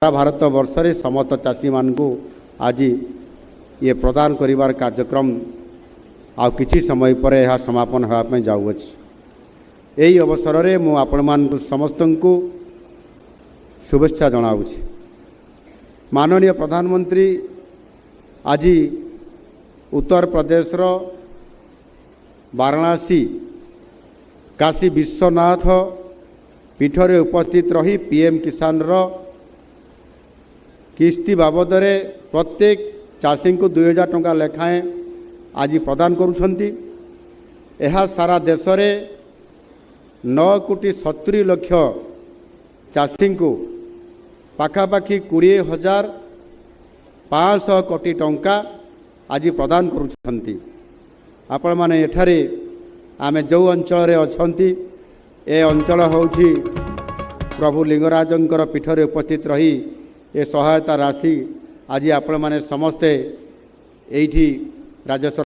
सारा भारत वर्ष रे समस्त चाषी मान आज ये प्रदान करिवार कार्यक्रम आ किछि समय पर यह समापन होगापी जाऊँगी। यही अवसर में मु आपण समस्त को शुभेच्छा जनाऊँगी। माननीय प्रधानमंत्री आज उत्तर प्रदेश वाराणसी काशी विश्वनाथ पीठरे उपस्थित रही पीएम किसान किस्ती बाबद प्रत्येक चाषी को 2000 टंका लेखाएं आज प्रदान करुछंती। यह सारा देश में 9,70,00,000 चाषी को पाखापाखि 20,500 कोटी टंका आज प्रदान करुछंती। आपण माने एठारे आमे जो अंचल अछंती ए अंचल होउछि प्रभु लिंगराजंकर पीठरे उपस्थित रही ए सहायता राशि आज आपण माने समस्ते एठी राज्य